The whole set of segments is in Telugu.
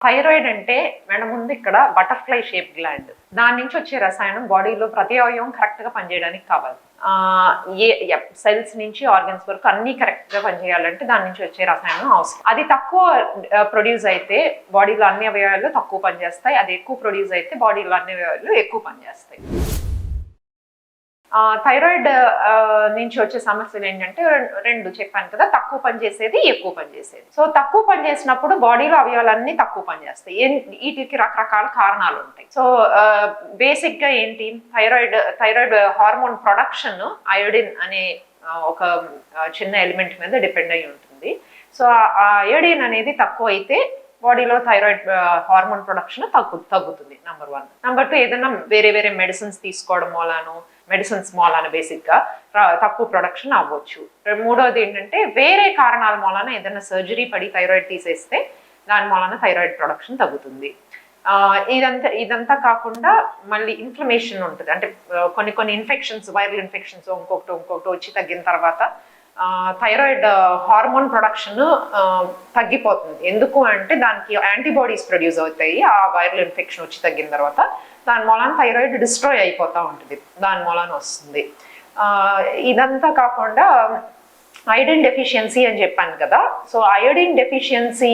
థైరాయిడ్ అంటే మన ముందు ఇక్కడ బటర్ఫ్లై షేప్ గ్లాండ్. దాని నుంచి వచ్చే రసాయనం బాడీలో ప్రతి అవయవం కరెక్ట్ గా పనిచేయడానికి కావాలి. ఏ సెల్స్ నుంచి ఆర్గన్స్ వరకు అన్ని కరెక్ట్ గా పనిచేయాలంటే దాని నుంచి వచ్చే రసాయనం అవసరం. అది తక్కువ ప్రొడ్యూస్ అయితే బాడీలో అన్ని అవయవాలు తక్కువ పనిచేస్తాయి. అది ఎక్కువ ప్రొడ్యూస్ అయితే బాడీలో అన్ని అవయవాలు ఎక్కువ పనిచేస్తాయి. థైరాయిడ్ నుంచి వచ్చే సమస్యలు ఏంటంటే రెండు చెప్పాను కదా, తక్కువ పనిచేసేది, ఎక్కువ పనిచేసేది. సో తక్కువ పనిచేసినప్పుడు బాడీలో అవయవాలన్నీ తక్కువ పనిచేస్తాయి. వీటికి రకరకాల కారణాలు ఉంటాయి. సో బేసిక్ గా ఏంటి, థైరాయిడ్ హార్మోన్ ప్రొడక్షన్ అయోడిన్ అనే ఒక చిన్న ఎలిమెంట్ మీద డిపెండ్ అయి ఉంటుంది. సో ఆ అయోడిన్ అనేది తక్కువ అయితే బాడీలో థైరాయిడ్ హార్మోన్ ప్రొడక్షన్ తగ్గుతుంది. నెంబర్ 1. నెంబర్ 2, ఏదైనా వేరే మెడిసిన్స్ తీసుకోవడం మూలాను, మెడిసిన్స్ మూలాన బేసిక్ గా తక్కువ ప్రొడక్షన్ అవ్వచ్చు. మూడవది ఏంటంటే వేరే కారణాల మూలాన ఏదైనా సర్జరీ పడి థైరాయిడ్ తీసేస్తే దాని మూలాన థైరాయిడ్ ప్రొడక్షన్ తగ్గుతుంది. ఇదంతా కాకుండా మళ్ళీ ఇన్ఫ్లమేషన్ ఉంటుంది. అంటే కొన్ని ఇన్ఫెక్షన్స్, వైరల్ ఇన్ఫెక్షన్స్ ఇంకొకటి వచ్చి తగ్గిన తర్వాత థైరాయిడ్ హార్మోన్ ప్రొడక్షన్ తగ్గిపోతుంది. ఎందుకు అంటే దానికి యాంటీబాడీస్ ప్రొడ్యూస్ అవుతాయి. ఆ వైరల్ ఇన్ఫెక్షన్ వచ్చి తగ్గిన తర్వాత దాని మూలాన థైరాయిడ్ డిస్ట్రాయ్ అయిపోతూ ఉంటుంది, దాని మూలాన వస్తుంది. ఇదంతా కాకుండా అయోడిన్ డెఫిషియన్సీ అని చెప్పాను కదా. సో అయోడిన్ డెఫిషియన్సీ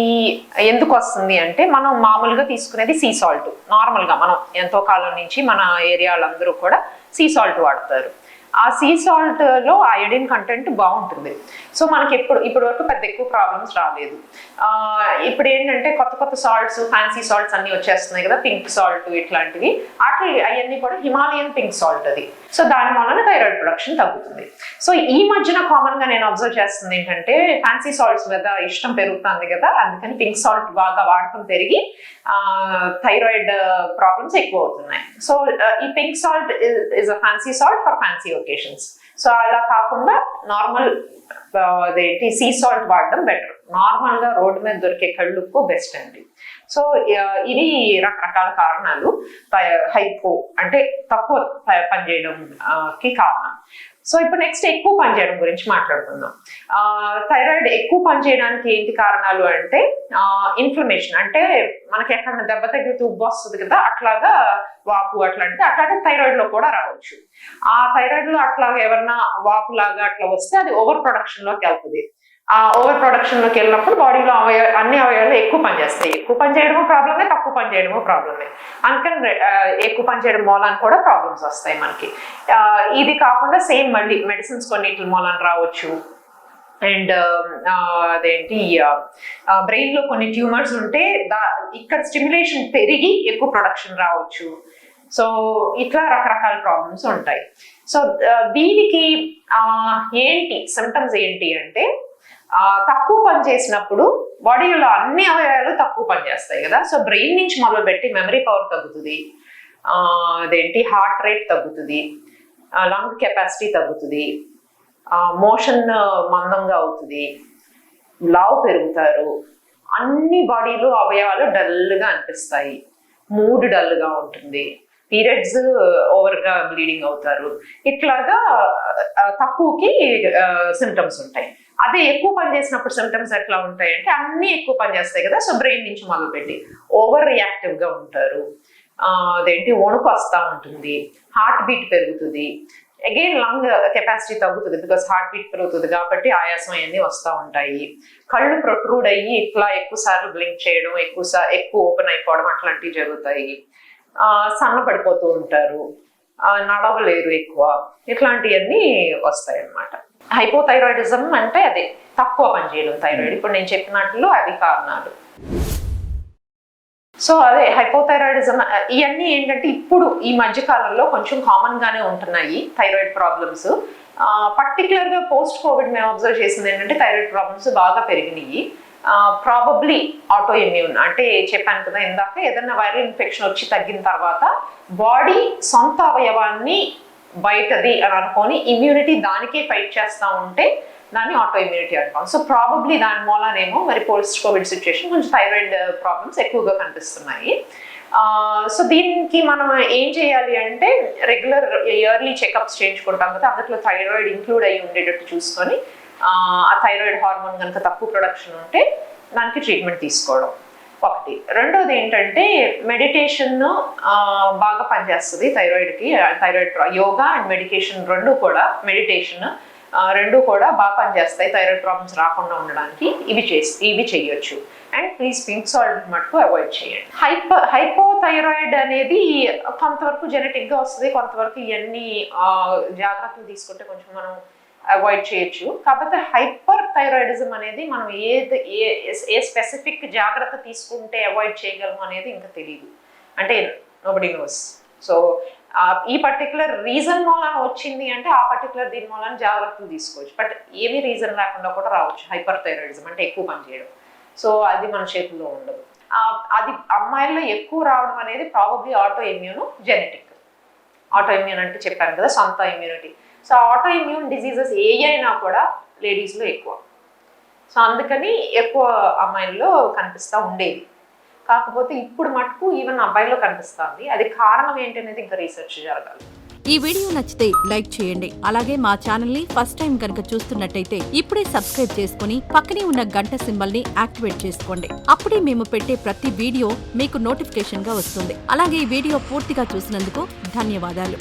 ఎందుకు వస్తుంది అంటే మనం మామూలుగా తీసుకునేది సీ సాల్ట్. నార్మల్గా మనం ఎంతో కాలం నుంచి మన ఏరియాలందరూ కూడా సీ సాల్ట్ వాడతారు. ఆ సీ సాల్ట్ లో అయోడిన్ కంటెంట్ బాగుంటుంది. సో మనకి ఇప్పటి వరకు పెద్ద ఎక్కువ ప్రాబ్లమ్స్ రాలేదు. ఇప్పుడు ఏంటంటే కొత్త సాల్ట్స్, ఫ్యాన్సీ సాల్ట్స్ అన్ని వచ్చేస్తున్నాయి కదా, పింక్ సాల్ట్ ఇట్లాంటివి. అవన్నీ కూడా హిమాలయన్ పింక్ సాల్ట్ అది. సో దాని వలన థైరాయిడ్ ప్రొడక్షన్ తగ్గుతుంది. సో ఈ మధ్యన కామన్ గా నేను అబ్జర్వ్ చేస్తుంది ఏంటంటే ఫ్యాన్సీ సాల్ట్స్ మీద ఇష్టం పెరుగుతుంది కదా, అందుకని పింక్ సాల్ట్ బాగా వాడటం పెరిగి థైరాయిడ్ ప్రాబ్లమ్స్ ఎక్కువ అవుతున్నాయి. సో ఈ pink salt is a fancy salt for fancy occasions. So అలా కాకుండా నార్మల్ అదేంటి సీ సాల్ట్ వాడడం బెటర్. నార్మల్ గా రోడ్డు మీద దొరికే కళ్ళుప్పు బెస్ట్ అండి. సో ఇది రకరకాల కారణాలు హైపో అంటే తక్కువ పనిచేయడం కి కారణం. సో ఇప్పుడు నెక్స్ట్ ఎక్కువ పనిచేయడం గురించి మాట్లాడుకుందాం. థైరాయిడ్ ఎక్కువ పనిచేయడానికి ఏంటి కారణాలు అంటే ఇన్ఫ్లమేషన్. అంటే మనకి ఎక్కడైనా దెబ్బ తగిలితే ఉబ్బు వస్తుంది కదా, అట్లాగా వాపు అట్లాగే థైరాయిడ్ లో కూడా రావచ్చు. ఆ థైరాయిడ్ లో అట్లాగా ఎవరన్నా వాపు లాగా అట్లా వస్తే అది ఓవర్ ప్రొడక్షన్ లోకి వెళ్తుంది. ఆ ఓవర్ ప్రొడక్షన్ లోకి వెళ్ళినప్పుడు బాడీలో అన్ని అవయవాలు ఎక్కువ పనిచేస్తాయి. ఎక్కువ పనిచేయడమో ప్రాబ్లమే, తక్కువ పనిచేయడమో ప్రాబ్లమే. అందుకని ఎక్కువ పనిచేయడం మూలాన్ని కూడా ప్రాబ్లమ్స్ వస్తాయి మనకి. ఇది కాకుండా సేమ్ మళ్ళీ మెడిసిన్స్ కొన్నిటి మూలాన్ని రావచ్చు. అండ్ అదేంటి బ్రెయిన్ లో కొన్ని ట్యూమర్స్ ఉంటే ఇక్కడ స్టిమ్యులేషన్ పెరిగి ఎక్కువ ప్రొడక్షన్ రావచ్చు. సో ఇట్లా రకరకాల ప్రాబ్లమ్స్ ఉంటాయి. సో దీనికి ఏంటి సిమ్టమ్స్ ఏంటి అంటే తక్కువ పని చేసినప్పుడు బాడీలో అన్ని అవయవాలు తక్కువ పనిచేస్తాయి కదా. సో బ్రెయిన్ నుంచి మొదలుపెట్టి మెమరీ పవర్ తగ్గుతుంది, అదేంటి హార్ట్ రేట్ తగ్గుతుంది, లంగ్ కెపాసిటీ తగ్గుతుంది, మోషన్ మందంగా అవుతుంది, లావు పెరుగుతారు, అన్ని బాడీలో అవయవాలు డల్గా అనిపిస్తాయి, మూడ్ డల్గా ఉంటుంది, పీరియడ్స్ ఓవర్ గా బ్లీడింగ్ అవుతారు. ఇట్లాగా తక్కువకి సిమ్టమ్స్ ఉంటాయి. అదే ఎక్కువ పని చేసినప్పుడు సిమ్టమ్స్ ఎట్లా ఉంటాయి అంటే అన్ని ఎక్కువ పని చేస్తాయి కదా. సో బ్రెయిన్ నుంచి మొదలుపెట్టి ఓవర్ రియాక్టివ్ గా ఉంటారు, అదేంటి వణుకు వస్తూ ఉంటుంది, హార్ట్ బీట్ పెరుగుతుంది, అగైన్ లంగ్ కెపాసిటీ తగ్గుతుంది బికాస్ హార్ట్ బీట్ పెరుగుతుంది కాబట్టి ఆయాసం అన్నీ వస్తూ ఉంటాయి, కళ్ళు ప్రొట్రూడ్ అయ్యి ఇట్లా ఎక్కువ సార్లు బ్లింక్ చేయడం, ఎక్కువ ఓపెన్ అయిపోవడం అట్లాంటివి జరుగుతాయి, సన్న పడిపోతూ ఉంటారు, నడవలేరు ఎక్కువ, ఇట్లాంటివన్నీ వస్తాయి అన్నమాట. హైపోథైరాయిడిజం అంటే అదే తక్కువ పనిచేయడం థైరాయిడ్. ఇప్పుడు నేను చెప్పినట్లు అవి కారణాలు. సో అదే హైపోథైరాయిడిజం ఇవన్నీ ఏంటంటే ఇప్పుడు ఈ మధ్య కాలంలో కొంచెం కామన్ గానే ఉంటున్నాయి థైరాయిడ్ ప్రాబ్లమ్స్. పర్టికులర్ గా పోస్ట్ కోవిడ్ మేము అబ్జర్వ్ చేసింది ఏంటంటే థైరాయిడ్ ప్రాబ్లమ్స్ బాగా పెరిగినాయి. ప్రాబబ్లీ ఆటో ఇమ్యూన్ అంటే చెప్పాను కదా ఇందాక, ఏదైనా వైరల్ ఇన్ఫెక్షన్ వచ్చి తగ్గిన తర్వాత బాడీ సొంత అవయవాన్ని బయటది అని అనుకొని ఇమ్యూనిటీ దానికే ఫైట్ చేస్తూ ఉంటే దాన్ని ఆటో ఇమ్యూనిటీ అంటాం. సో ప్రాబబ్లీ దాని మూలనేమో మరి పోస్ట్ కోవిడ్ సిచ్యువేషన్ కొంచెం థైరాయిడ్ ప్రాబ్లమ్స్ ఎక్కువగా కనిపిస్తున్నాయి. సో దీనికి మనం ఏం చేయాలి అంటే రెగ్యులర్ ఇయర్లీ చెకప్స్ చేయించుకుంటాం కదా, అందులో థైరాయిడ్ ఇంక్లూడ్ అయ్యి ఉండేటట్టు చూసుకొని ఆ థైరాయిడ్ హార్మోన్ కనుక తక్కువ ప్రొడక్షన్ ఉంటే దానికి ట్రీట్మెంట్ తీసుకోవడం. ఒకటి. రెండోది ఏంటంటే మెడిటేషన్ బాగా పనిచేస్తుంది థైరాయిడ్కి. థైరాయిడ్ యోగా అండ్ మెడికేషన్ రెండు కూడా రెండు కూడా బాగా పనిచేస్తాయి థైరాయిడ్ ప్రాబ్లమ్స్ రాకుండా ఉండడానికి. ఇవి చేయొచ్చు. అండ్ ప్లీజ్ పింక్ సాల్ట్ మటుకు అవాయిడ్ చేయండి. హైపోథైరాయిడ్ అనేది కొంతవరకు జెనెటిక్గా వస్తుంది, కొంతవరకు ఇవన్నీ జాగ్రత్తలు తీసుకుంటే కొంచెం మనం అవాయిడ్ చేయొచ్చు. కాకపోతే హైపర్ థైరాయిడిజం అనేది మనం ఏ స్పెసిఫిక్ జాగ్రత్త తీసుకుంటే అవాయిడ్ చేయగలము అనేది ఇంకా తెలియదు. అంటే నోబడీ నోస్. సో ఈ పర్టికులర్ రీజన్ మూలాన వచ్చింది అంటే ఆ పర్టికులర్ దీని మూలాన జాగ్రత్తలు తీసుకోవచ్చు. బట్ ఏమీ రీజన్ లేకుండా కూడా రావచ్చు హైపర్ థైరాయిడిజం, అంటే ఎక్కువ పని చేయడం. సో అది మన చేతుల్లో ఉండదు. అది అమ్మాయిల్లో ఎక్కువ రావడం అనేది probably autoimmune, genetic. Autoimmune అంటే చెప్పాను కదా, సొంత immunity. So autoimmune diseases ఏ అయినా కూడా లేడీస్లో ఎక్కువ. సో అందుకని ఎక్కువ అమ్మాయిల్లో కనిపిస్తూ ఉండేది. కాకపోతే ఇప్పుడు మటుకు ఈవెన్ అబ్బాయిలో కనిపిస్తుంది. అది కారణం ఏంటనేది ఇంకా రీసెర్చ్ జరగాలి. ఈ వీడియో నచ్చితే లైక్ చేయండి. అలాగే మా ఛానల్ ని ఫస్ట్ టైం కనుక చూస్తున్నట్టయితే ఇప్పుడే సబ్స్క్రైబ్ చేసుకుని పక్కనే ఉన్న గంట సింబల్ ని యాక్టివేట్ చేసుకోండి. అప్పుడే మేము పెట్టే ప్రతి వీడియో మీకు నోటిఫికేషన్ గా వస్తుంది. అలాగే ఈ వీడియో పూర్తిగా చూసినందుకు ధన్యవాదాలు.